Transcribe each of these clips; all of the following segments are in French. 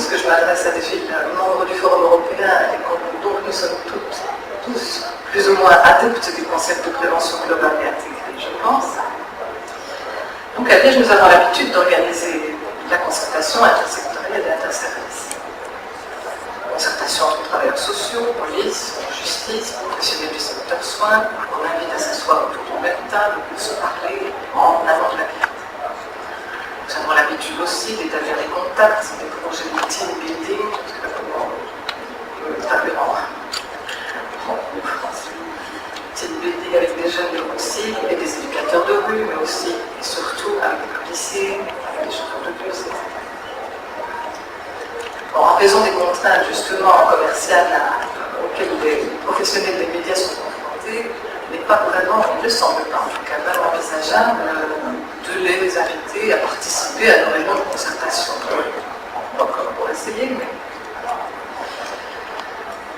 puisque je m'adresse à des filles membres du Forum européen, et donc nous sommes tous plus ou moins adeptes du concept de prévention globale et intégrée, je pense. Donc à Liège, nous avons l'habitude d'organiser la concertation intersectorielle et interservice. Concertation entre travailleurs sociaux, police, justice, professionnels du secteur soins, on invite à s'asseoir autour d'une même table pour se parler en avant de la qualité. Nous avons l'habitude aussi d'établir des contacts, des projets de team building, team building avec des jeunes de aussi, et des éducateurs de rue, mais aussi et surtout avec des policiers, avec des chauffeurs de bus, etc. Bon, en raison des contraintes justement commerciales auxquelles les professionnels des médias sont confrontés, il n'est pas vraiment, il ne semble pas en tout cas vraiment envisageable de les inviter à participer à nos réunions de concertation. Encore pour essayer, mais...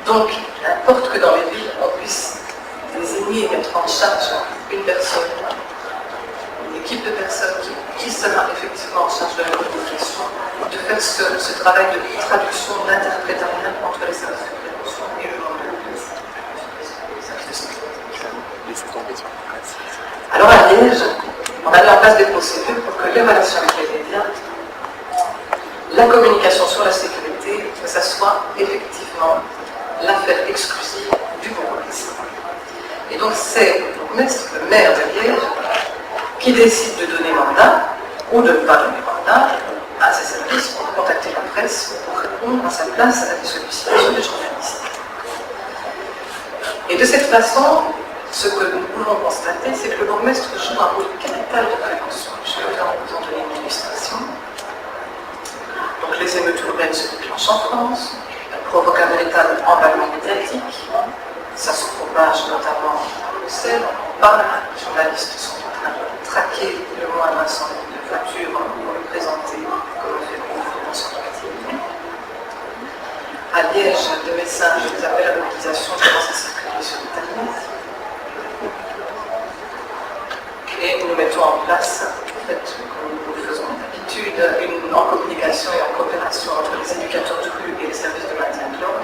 Donc, il importe que dans les villes, on puisse désigner et mettre en charge une personne, une équipe de personnes qui sera effectivement en charge de la communication, de faire ce travail de traduction, d'interprétariat entre les services de prévention et le monde de la police. Alors à Liège, on a mis en place des procédures pour que les relations avec les médias, la communication sur la sécurité, que ça soit effectivement l'affaire exclusive du bourgmestre. Et donc c'est le bourgmestre, le maire de Liège, qui décide de donner mandat ou de ne pas donner mandat à ses services pour contacter la presse ou pour répondre à sa place à des sollicitations des journalistes. Et de cette façon, ce que nous pouvons constater, c'est que le bourgmestre joue un rôle capital de prévention. Je vais vous en donner une illustration. Donc les émeutes urbaines se déclenchent en France, elles provoquent un véritable emballement médiatique, ça se propage notamment à Bruxelles, on parle, les journalistes sont en train de traquer le moindre incendie de voiture pour le présenter comme un phénomène de prévention d'activité. À Liège, des messages d'appel à la mobilisation commencent à circuler sur Internet. Et nous mettons en place, en fait, comme nous le faisons d'habitude, en communication et en coopération entre les éducateurs de rue et les services de maintien de l'ordre,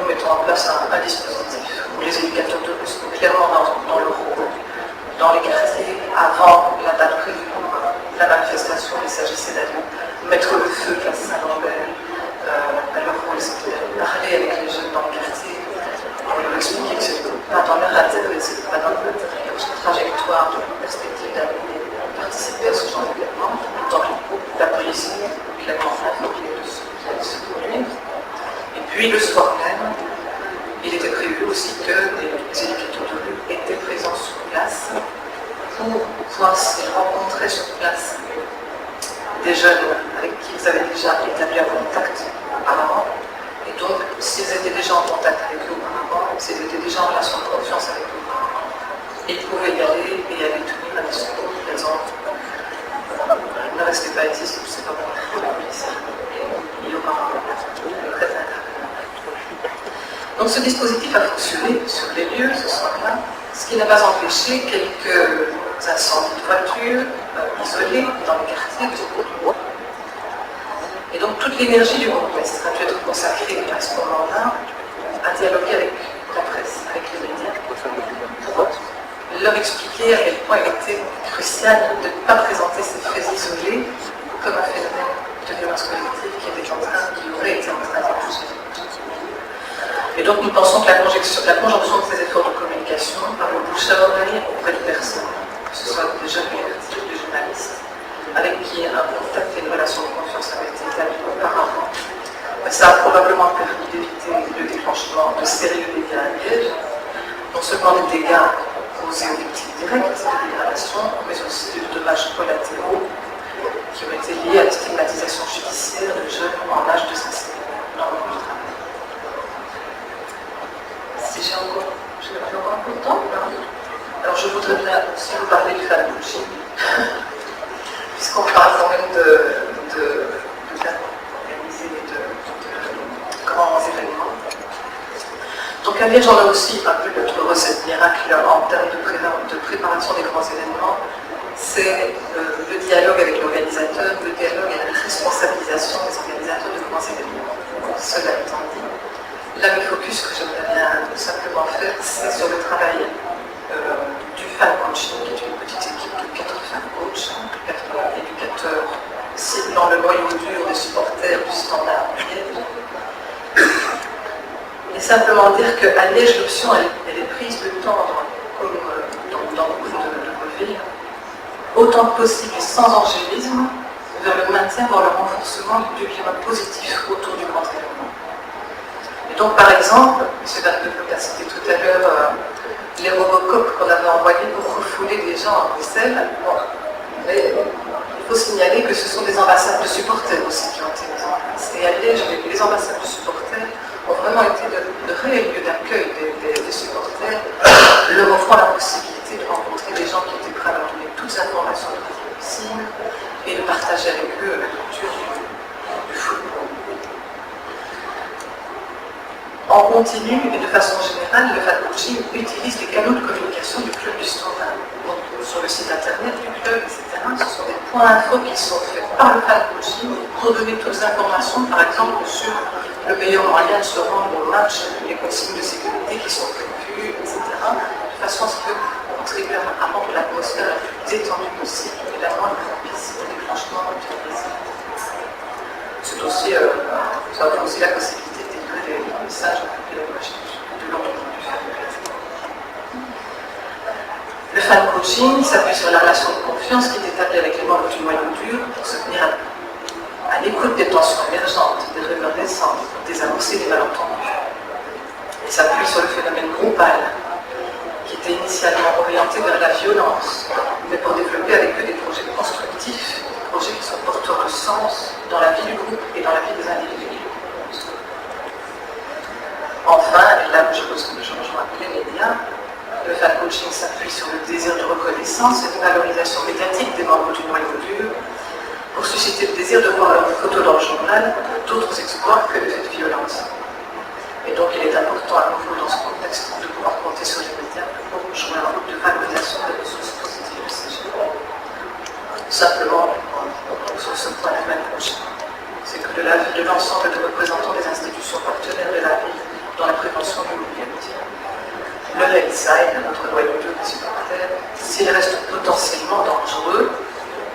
nous mettons en place un dispositif où les éducateurs de rue sont clairement dans leur rôle, dans les quartiers, avant la date prévue pour la manifestation. Il s'agissait d'aller mettre le feu place Saint-Lambert. Leur rôle, c'était de parler avec les jeunes dans le quartier, pour leur expliquer que ce n'était pas dans leur intérêt, ce n'était pas dans leur trajectoire, de leur perspective d'avenir, de participer à ce genre d'événement. Donc, la police est clairement informée de ce qui allait se produire. Et puis, le soir même, il était prévu aussi que les éducateurs de rue étaient présents sur place pour pouvoir se rencontrer sur place des jeunes avec qui ils avaient déjà établi un contact auparavant. Et donc, s'ils étaient déjà en contact avec eux auparavant, s'ils étaient déjà en relation de confiance avec eux auparavant, ils pouvaient y aller et aller tenir un discours présent. Ne restez pas ici, si vous ne savez pas pour la police. Il y aura un très intéressant. Donc ce dispositif a fonctionné sur les lieux ce soir-là, ce qui n'a pas empêché quelques incendies de voitures isolés dans les quartiers de Bourg. Et donc toute l'énergie du bourgmestre a dû être consacrée à ce moment-là à dialoguer avec la presse, avec les médias, pour leur expliquer à quel point il était crucial de ne pas présenter ces faits isolés comme un phénomène de violence collective qui aurait été en train d'émerger. Et donc nous pensons que la conjonction de ces efforts de communication par le bouche à oreille auprès de personnes, que ce soit des jeunes universitaires, des journalistes, avec qui un contact et une relation de confiance avaient été établis auparavant, ça a probablement permis d'éviter le déclenchement de sérieux dégâts à Liège, non seulement des dégâts causés aux victimes directes de dégradation, mais aussi de dommages collatéraux qui ont été liés à la stigmatisation judiciaire de jeunes en âge de s'insérer dans le monde du travail. Si j'ai encore un peu de temps, alors je voudrais bien aussi vous parler du Fallouchi, puisqu'on parle quand même de organiser de grands événements. Donc à Liège, on a aussi un peu notre recette miracle en termes de préparation des grands événements. C'est le dialogue avec l'organisateur, le dialogue et la responsabilisation Là, le focus que j'aimerais bien simplement faire, c'est sur le travail du fan coaching, qui est une petite équipe de 4 fan coachs, 4 éducateurs ciblant le noyau dur des supporters du Standard Liège. Et simplement dire qu'à Liège, l'option, elle est prise de tendre, comme dans beaucoup de villes, autant que possible et sans angélisme, vers le maintien, voire le renforcement du climat positif autour du grand événement. Et donc, par exemple, M. Barthelot a cité tout à l'heure les Robocop qu'on avait envoyés pour refouler des gens à Bruxelles. Bon, mais il faut signaler que ce sont des ambassades de supporters aussi qui ont été mises en place. Et à Liège, les ambassades de supporters ont vraiment été de réels lieux d'accueil des supporters, leur offrant la possibilité de rencontrer des gens qui étaient prêts à leur donner toutes les informations possibles et de partager avec eux la culture du football. En continu et de façon générale, le fan coaching utilise les canaux de communication du club du Standard. Donc, sur le site internet du club, etc., ce sont des points info qui sont faits par le fan coaching pour donner toutes les informations, par exemple, sur le meilleur moyen de se rendre au match, les consignes de sécurité qui sont prévues, etc., de façon à ce que contribuer à rendre l'atmosphère la plus détendue possible et la moins propice au déclenchement du plaisir. C'est aussi, ça offre aussi la possibilité de délivrer des messages pédagogiques de l'ordre du fan coaching. Le fan coaching s'appuie sur la relation de confiance qui est établie avec les membres du noyau dur pour se tenir à l'écoute des tensions émergentes, des rumeurs naissantes, des avancées, des malentendus. Il s'appuie sur le phénomène groupal, qui était initialement orienté vers la violence, mais pour développer avec eux des projets constructifs, des projets qui sont porteurs de sens dans la vie du groupe et dans la vie des individus. Enfin, et là je rejoins les médias, le fan coaching s'appuie sur le désir de reconnaissance et de valorisation médiatique des membres du noyau dur pour susciter le désir de voir leurs photos dans le journal d'autres exploits que de faits de violence. Et donc il est important à nouveau dans ce contexte de pouvoir compter sur les médias pour jouer un rôle de valorisation des ressources positives du CG. Simplement, sur ce point de fan coaching, c'est que de l'avis de l'ensemble des représentants des institutions partenaires de la ville dans la prévention de l'immobilité, le Lakeside, notre noyau dur des supporters, s'il reste potentiellement dangereux,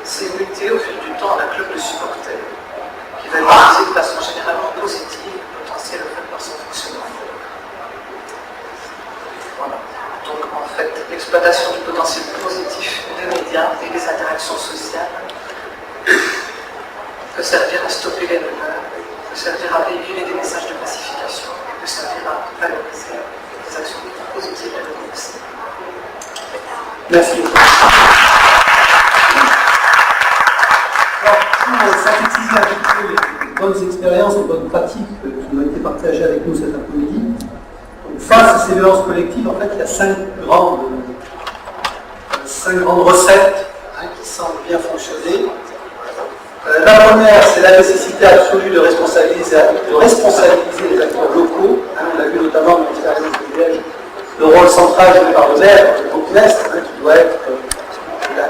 c'est muté au fil du temps en un club de supporters qui va utiliser de façon généralement positive le potentiel offert par son fonctionnement. Voilà. Donc en fait, l'exploitation du potentiel positif des médias et des interactions sociales peut servir à stopper les rumeurs, peut servir à véhiculer des messages de pacification, peut servir à valoriser les actions positives de la démocratie. Merci. Pour synthétiser un petit peu les bonnes expériences, les bonnes pratiques qui ont été partagées avec nous cet après-midi, face à ces violences collectives, en fait, il y a 5 grandes recettes qui semblent bien fonctionner. La première, c'est la nécessité absolue de responsabiliser les acteurs locaux. On l'a vu notamment dans l'expérience de Liège, le rôle central joué par le maire, le bourgmestre, qui doit être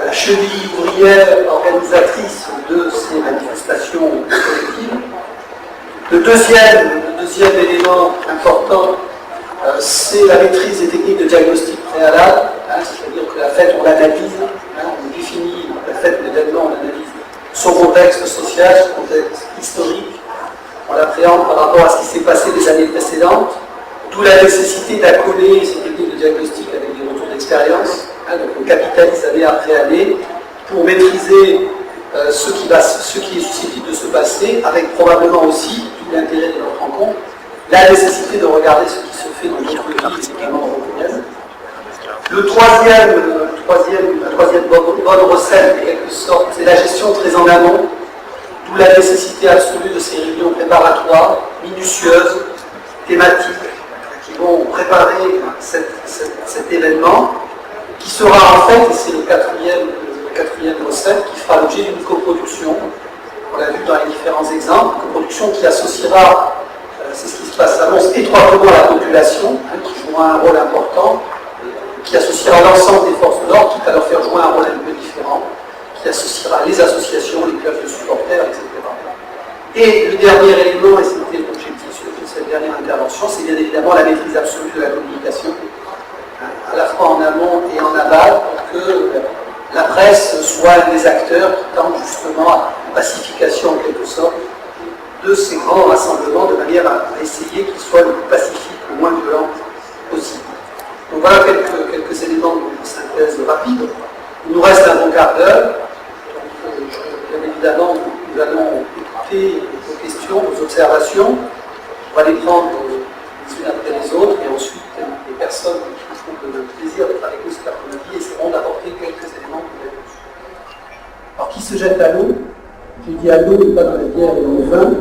la cheville ouvrière organisatrice de ces manifestations collectives. Le deuxième élément important, c'est la maîtrise des techniques de diagnostic préalable, c'est-à-dire que la fête, on l'analyse, on définit la fête de l'événement, on analyse son contexte social, son contexte historique, on l'appréhende par rapport à ce qui s'est passé les années précédentes, d'où la nécessité d'accoler ces techniques de diagnostic avec des retours d'expérience. Donc on capitalise année après année pour maîtriser ce qui est susceptible de se passer, avec probablement aussi, tout l'intérêt de notre rencontre, la nécessité de regarder ce qui se fait dans notre vie, notamment européenne. La troisième bonne recette, en quelque sorte, c'est la gestion très en amont, d'où la nécessité absolue de ces réunions préparatoires, minutieuses, thématiques, qui vont préparer cet événement, qui sera en fait, et c'est le quatrième recette, qui fera l'objet d'une coproduction. On l'a vu dans les différents exemples, une coproduction qui associera, c'est ce qui se passe, annonce étroitement la population, qui jouera un rôle important, qui associera l'ensemble des forces de l'ordre, quitte à leur faire jouer un rôle un peu différent, qui associera les associations, les clubs de supporters, etc. Et le dernier élément, et c'était l'objectif de cette dernière intervention, c'est bien évidemment la maîtrise absolue de la communication, à la fois en amont et en aval, pour que la presse soit un des acteurs qui tente justement à la pacification en quelque sorte de ces grands rassemblements, de manière à essayer qu'ils soient le plus pacifiques, le moins violents possible. Donc voilà quelques éléments de synthèse rapide. Il nous reste un bon quart d'heure. Bien évidemment, nous allons écouter vos questions, vos observations. On va les prendre les unes après les autres et ensuite les personnes qui ont le plaisir d'être avec nous cet après-midi essaieront d'apporter quelques éléments de réponse. Alors qui se jette à l'eau? Je dis à l'eau et pas dans la bière et dans le vin.